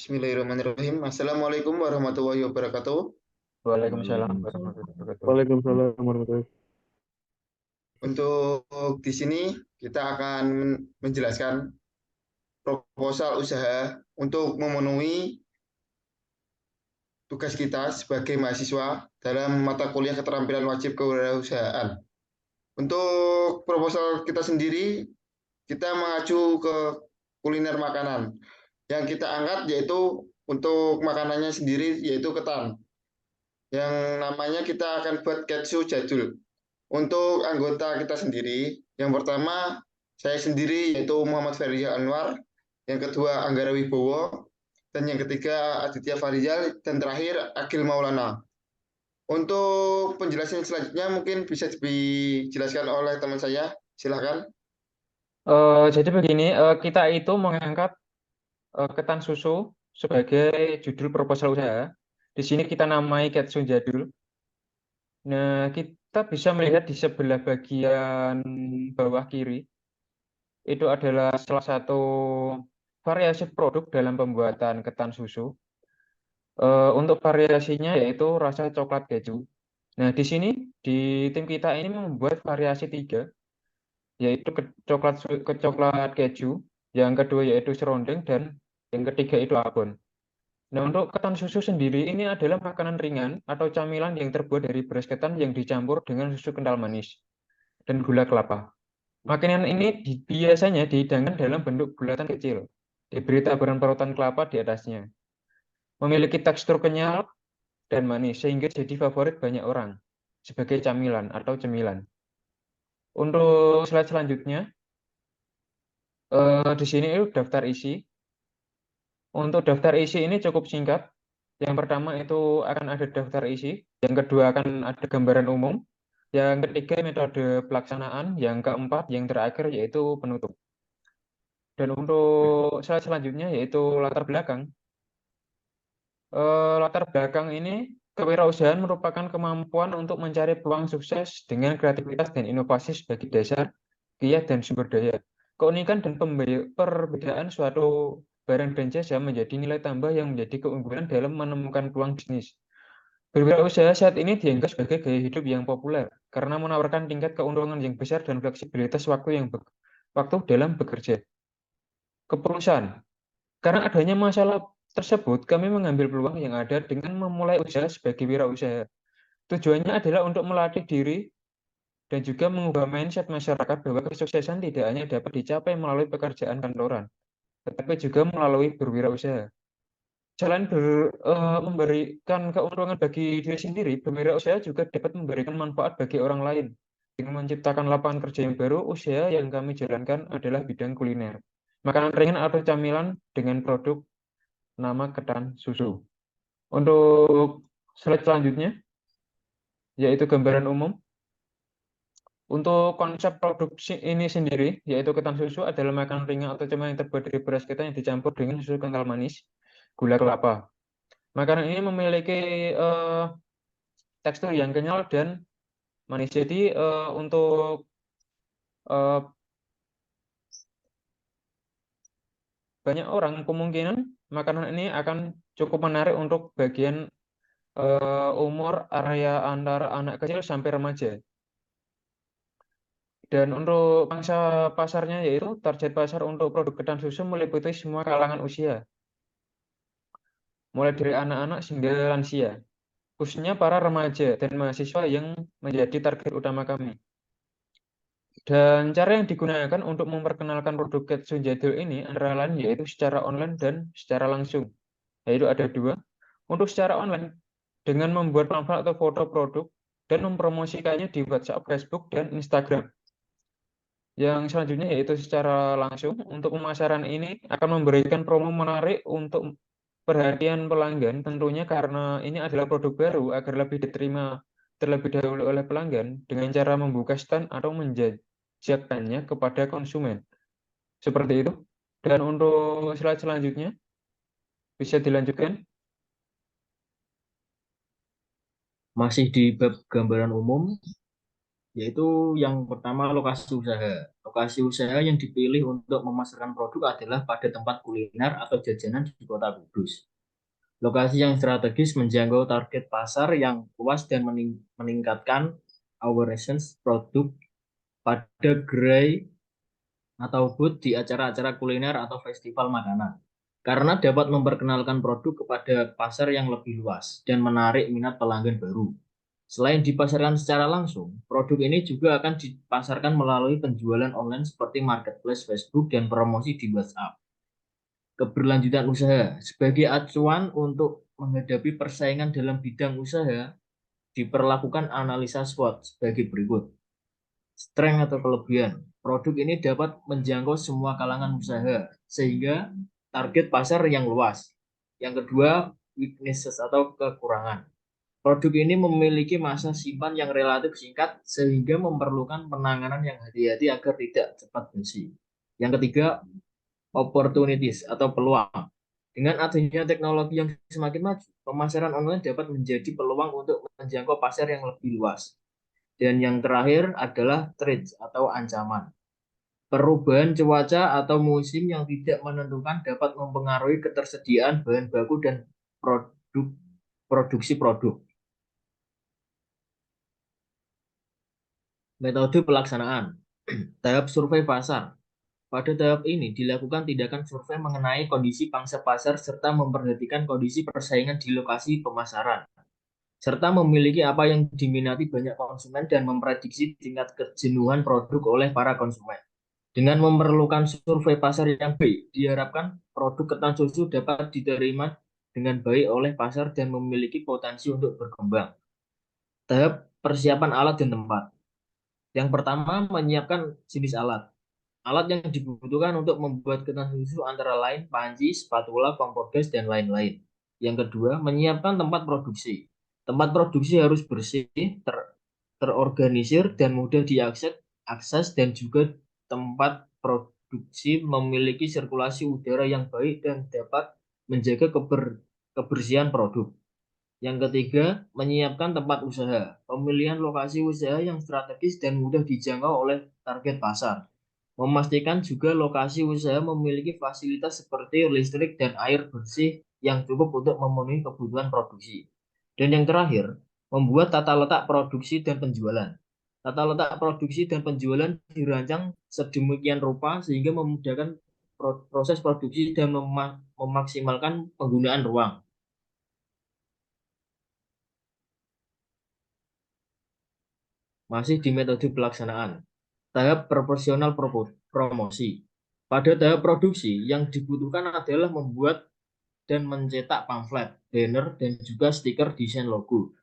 Bismillahirrahmanirrahim. Assalamualaikum warahmatullahi wabarakatuh. Waalaikumsalam warahmatullahi wabarakatuh. Waalaikumsalam warahmatullahi. Untuk di sini kita akan menjelaskan proposal usaha untuk memenuhi tugas kita sebagai mahasiswa dalam mata kuliah keterampilan wajib kewirausahaan. Untuk proposal kita sendiri, kita mengacu ke kuliner makanan. Yang kita angkat yaitu untuk makanannya sendiri yaitu ketan. Yang namanya kita akan buat ketsu jadul. Untuk anggota kita sendiri, yang pertama saya sendiri yaitu Muhammad Ferry Anwar, yang kedua Anggara Wibowo, dan yang ketiga Aditya Farizal, dan terakhir Agil Maulana. Untuk penjelasan selanjutnya mungkin bisa dijelaskan oleh teman saya. Silakan. Jadi begini, kita itu mengangkat ketan susu sebagai judul proposal usaha. Di sini kita namai Ketsun Jadul. Nah, kita bisa melihat di sebelah bagian bawah kiri, itu adalah salah satu variasi produk dalam pembuatan ketan susu. Untuk variasinya yaitu rasa coklat keju. Nah, di sini di tim kita ini membuat variasi tiga, yaitu coklat keju, yang kedua yaitu serundeng, dan yang ketiga itu abon. Nah, untuk ketan susu sendiri ini adalah makanan ringan atau camilan yang terbuat dari beras ketan yang dicampur dengan susu kental manis dan gula kelapa. Makanan ini biasanya dihidangkan dalam bentuk bulatan kecil, diberi taburan parutan kelapa di atasnya. Memiliki tekstur kenyal dan manis sehingga jadi favorit banyak orang sebagai camilan atau cemilan. Untuk slide selanjutnya, di sini itu daftar isi. Untuk daftar isi ini cukup singkat. Yang pertama itu akan ada daftar isi, yang kedua akan ada gambaran umum, yang ketiga metode pelaksanaan, yang keempat, yang terakhir yaitu penutup. Dan untuk slide selanjutnya yaitu latar belakang. Latar belakang ini kewirausahaan merupakan kemampuan untuk mencari peluang sukses dengan kreativitas dan inovasi sebagai dasar, kiat dan sumber daya. Keunikan dan perbedaan suatu barang dan jasa menjadi nilai tambah yang menjadi keunggulan dalam menemukan peluang bisnis. Berwirausaha saat ini dianggap sebagai gaya hidup yang populer karena menawarkan tingkat keuntungan yang besar dan fleksibilitas waktu dalam bekerja. Kepelusan. Karena adanya masalah tersebut, kami mengambil peluang yang ada dengan memulai usaha sebagai wirausaha. Tujuannya adalah untuk melatih diri dan juga mengubah mindset masyarakat bahwa kesuksesan tidak hanya dapat dicapai melalui pekerjaan kantoran, tetapi juga melalui berwirausaha. Selain memberikan keuntungan bagi diri sendiri, berwirausaha juga dapat memberikan manfaat bagi orang lain. Dengan menciptakan lapangan kerja yang baru, usaha yang kami jalankan adalah bidang kuliner. Makanan ringan atau camilan dengan produk nama ketan susu. Untuk slide selanjutnya, yaitu gambaran umum. Untuk konsep produksi ini sendiri, yaitu ketan susu adalah makanan ringan atau camilan yang terbuat dari beras ketan yang dicampur dengan susu kental manis, gula kelapa. Makanan ini memiliki tekstur yang kenyal dan manis. Jadi untuk eh, banyak orang kemungkinan makanan ini akan cukup menarik untuk bagian umur area antara anak kecil sampai remaja. Dan untuk pangsa pasarnya yaitu target pasar untuk produk ketan susu meliputi semua kalangan usia, mulai dari anak-anak hingga lansia, khususnya para remaja dan mahasiswa yang menjadi target utama kami. Dan cara yang digunakan untuk memperkenalkan produk Ketsun Jadul ini antara lain yaitu secara online dan secara langsung. Yaitu ada dua. Untuk secara online, dengan membuat pamflet atau foto produk dan mempromosikannya di WhatsApp, Facebook, dan Instagram. Yang selanjutnya yaitu secara langsung, untuk pemasaran ini akan memberikan promo menarik untuk perhatian pelanggan, tentunya karena ini adalah produk baru agar lebih diterima terlebih dahulu oleh pelanggan dengan cara membuka stand atau menjajakannya kepada konsumen. Seperti itu. Dan untuk slide selanjutnya, bisa dilanjutkan. Masih di bab gambaran umum, yaitu yang pertama lokasi usaha. Lokasi usaha yang dipilih untuk memasarkan produk adalah pada tempat kuliner atau jajanan di Kota Kudus. Lokasi yang strategis menjangkau target pasar yang luas dan meningkatkan awareness produk pada gerai atau booth di acara-acara kuliner atau festival makanan. Karena dapat memperkenalkan produk kepada pasar yang lebih luas dan menarik minat pelanggan baru. Selain dipasarkan secara langsung, produk ini juga akan dipasarkan melalui penjualan online seperti marketplace Facebook dan promosi di WhatsApp. Keberlanjutan usaha sebagai acuan untuk menghadapi persaingan dalam bidang usaha, diperlakukan analisa SWOT sebagai berikut. Strength atau kelebihan. Produk ini dapat menjangkau semua kalangan usaha, sehingga target pasar yang luas. Yang kedua, weaknesses atau kekurangan. Produk ini memiliki masa simpan yang relatif singkat, sehingga memerlukan penanganan yang hati-hati agar tidak cepat basi. Yang ketiga, opportunities atau peluang. Dengan adanya teknologi yang semakin maju, pemasaran online dapat menjadi peluang untuk menjangkau pasar yang lebih luas. Dan yang terakhir adalah threats atau ancaman. Perubahan cuaca atau musim yang tidak menentukan dapat mempengaruhi ketersediaan bahan baku dan produksi produk. Metode pelaksanaan. Tahap survei pasar. Pada tahap ini dilakukan tindakan survei mengenai kondisi pangsa pasar serta memperhatikan kondisi persaingan di lokasi pemasaran, serta memiliki apa yang diminati banyak konsumen dan memprediksi tingkat kejenuhan produk oleh para konsumen. Dengan memerlukan survei pasar yang baik, diharapkan produk ketan susu dapat diterima dengan baik oleh pasar dan memiliki potensi untuk berkembang. Tahap persiapan alat dan tempat. Yang pertama, menyiapkan jenis alat. Alat yang dibutuhkan untuk membuat ketan susu antara lain panci, spatula, kompor gas, dan lain-lain. Yang kedua, menyiapkan tempat produksi. Tempat produksi harus bersih, terorganisir, dan mudah diakses, dan juga tempat produksi memiliki sirkulasi udara yang baik dan dapat menjaga kebersihan produk. Yang ketiga, menyiapkan tempat usaha. Pemilihan lokasi usaha yang strategis dan mudah dijangkau oleh target pasar. Memastikan juga lokasi usaha memiliki fasilitas seperti listrik dan air bersih yang cukup untuk memenuhi kebutuhan produksi. Dan yang terakhir, membuat tata letak produksi dan penjualan. Tata letak produksi dan penjualan dirancang sedemikian rupa sehingga memudahkan proses produksi dan memaksimalkan penggunaan ruang. Masih di metode pelaksanaan. Tahap proporsional promosi. Pada tahap produksi, yang dibutuhkan adalah membuat dan mencetak pamflet, banner, dan juga stiker desain logo.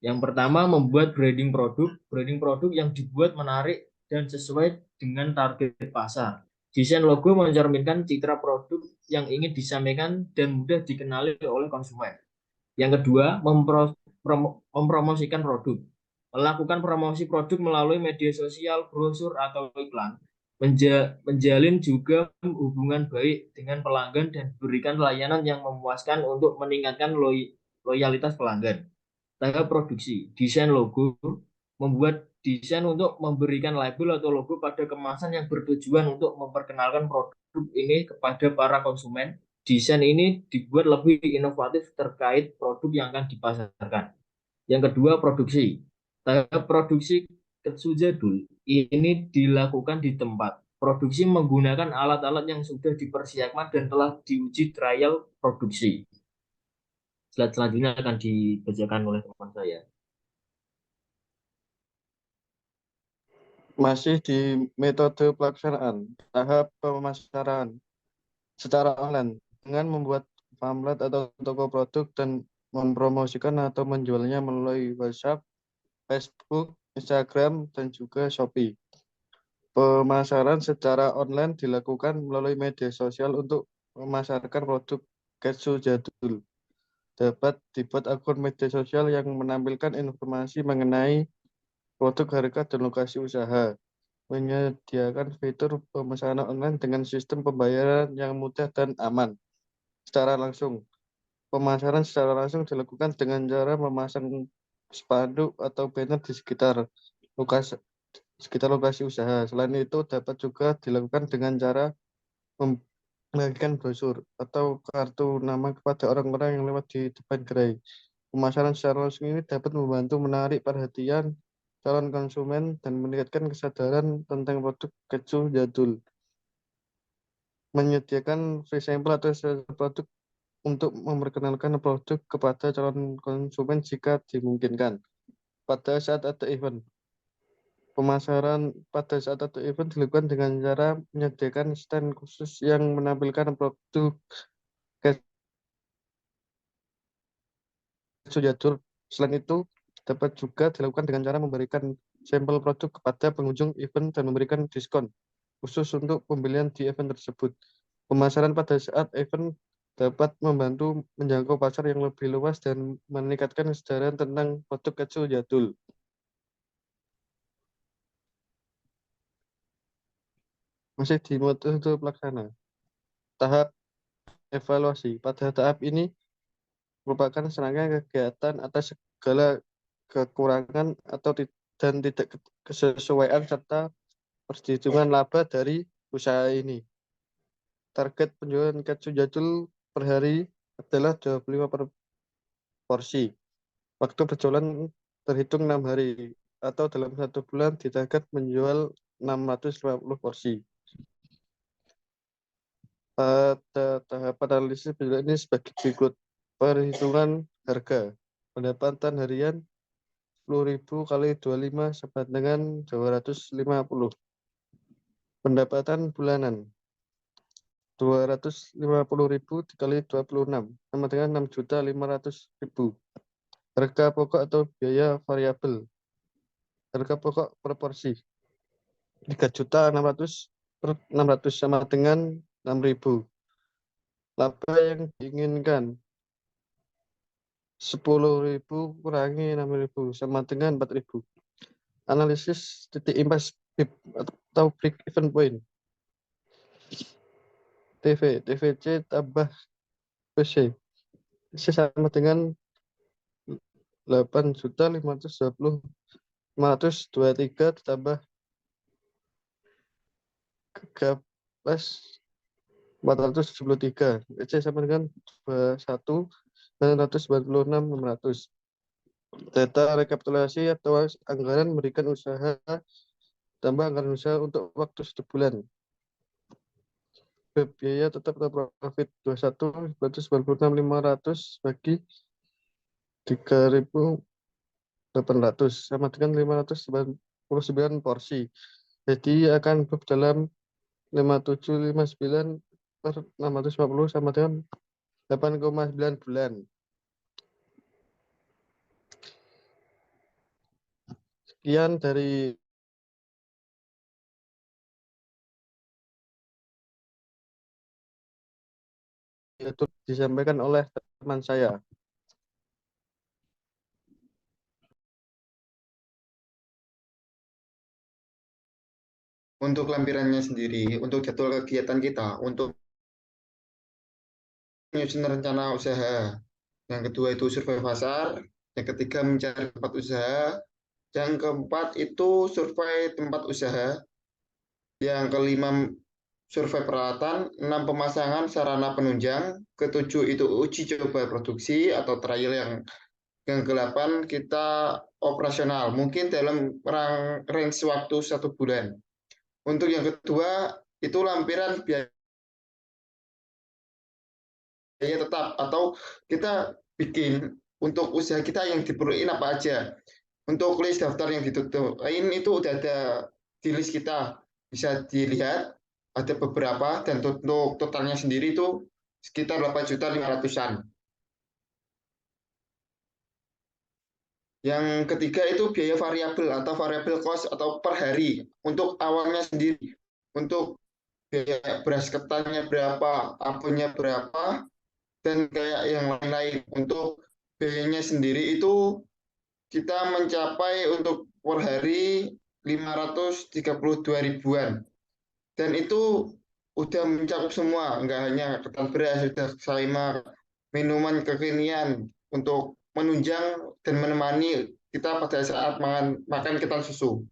Yang pertama, membuat branding produk. Branding produk yang dibuat menarik dan sesuai dengan target pasar. Desain logo mencerminkan citra produk yang ingin disampaikan dan mudah dikenali oleh konsumen. Yang kedua, mempromosikan produk. Melakukan promosi produk melalui media sosial, brosur, atau iklan. Menjalin juga hubungan baik dengan pelanggan dan berikan layanan yang memuaskan untuk meningkatkan loyalitas pelanggan. Tahap produksi, desain logo, membuat desain untuk memberikan label atau logo pada kemasan yang bertujuan untuk memperkenalkan produk ini kepada para konsumen. Desain ini dibuat lebih inovatif terkait produk yang akan dipasarkan. Yang kedua, produksi. Tahap produksi Ketsu Jadul ini dilakukan di tempat. Produksi menggunakan alat-alat yang sudah dipersiapkan dan telah diuji trial produksi. Slide selanjutnya akan dibacakan oleh teman saya. Masih di metode pelaksanaan, tahap pemasaran secara online dengan membuat pamflet atau toko produk dan mempromosikan atau menjualnya melalui WhatsApp, Facebook, Instagram, dan juga Shopee. Pemasaran secara online dilakukan melalui media sosial untuk memasarkan produk Ketsu Jadul. Dapat dibuat akun media sosial yang menampilkan informasi mengenai produk, harga, dan lokasi usaha. Menyediakan fitur pemesanan online dengan sistem pembayaran yang mudah dan aman. Secara langsung, pemasaran secara langsung dilakukan dengan cara memasang spanduk atau banner di sekitar sekitar lokasi usaha. Selain itu dapat juga dilakukan dengan cara membagikan brosur atau kartu nama kepada orang-orang yang lewat di depan gerai. Pemasaran secara langsung ini dapat membantu menarik perhatian calon konsumen dan meningkatkan kesadaran tentang produk keju jadul. Menyediakan free sampel atau produk untuk memperkenalkan produk kepada calon konsumen jika dimungkinkan. Pada saat ada event, pemasaran pada saat ada event dilakukan dengan cara menyediakan stand khusus yang menampilkan produk keju jadul. Selain itu, dapat juga dilakukan dengan cara memberikan sampel produk kepada pengunjung event dan memberikan diskon khusus untuk pembelian di event tersebut. Pemasaran pada saat event dapat membantu menjangkau pasar yang lebih luas dan meningkatkan kesadaran tentang produk keju jadul. Masih di metode pelaksana. Tahap evaluasi. Pada tahap ini merupakan serangkaian kegiatan atas segala kekurangan atau dan tidak kesesuaian serta perhitungan laba dari usaha ini. Target penjualan keju jadul per hari adalah 25 per porsi. Waktu berjualan terhitung 6 hari atau dalam 1 bulan ditarget menjual 650 porsi. Pada tahap analisis penjualan ini sebagai berikut. Perhitungan harga. Pendapatan harian 10.000 kali 25 sama dengan 250. Pendapatan bulanan 250.000 dikali 26 sama dengan 6.500.000. Harga pokok atau biaya variabel. Harga pokok proporsi 3.600 per 600 sama dengan 6.000. Laba yang diinginkan 10.000 kurangi 6.000 sama dengan 4.000. Analisis titik impas atau break even point. TVC tambah PC. PC sama dengan 8.523 ditambah 13.473. PC sama dengan 21.996.600. Data rekapitulasi atau anggaran memberikan usaha tambah anggaran usaha untuk waktu 1 bulan. Biaya tetap atau profit 21.996.500 bagi 3.800 sama dengan 599 porsi. Jadi akan dalam 5759 per 650 sama dengan 8,9 bulan. Sekian dari itu disampaikan oleh teman saya. Untuk lampirannya sendiri, untuk jadwal kegiatan kita, untuk menyusun rencana usaha. Yang kedua itu survei pasar, yang ketiga mencari tempat usaha, yang keempat itu survei tempat usaha, yang kelima survei peralatan, 6 pemasangan sarana penunjang, ketujuh itu uji coba produksi atau trial, yang ke-8 kita operasional, mungkin dalam range waktu 1 bulan. Untuk yang kedua itu lampiran biaya tetap atau kita bikin untuk usaha kita yang diperlukan apa aja. Untuk list daftar yang ditutupin itu udah ada di list kita, bisa dilihat ada beberapa, dan untuk totalnya sendiri itu sekitar 8.500.000-an. Yang ketiga itu biaya variabel atau variabel cost atau per hari. Untuk awalnya sendiri, untuk biaya beras ketannya berapa, abonnya berapa, dan kayak yang lain-lain. Untuk biayanya sendiri itu kita mencapai untuk per hari 532 ribuan. Dan itu udah mencakup semua, nggak hanya ketan beras, sudah sama minuman kekinian untuk menunjang dan menemani kita pada saat makan ketan susu.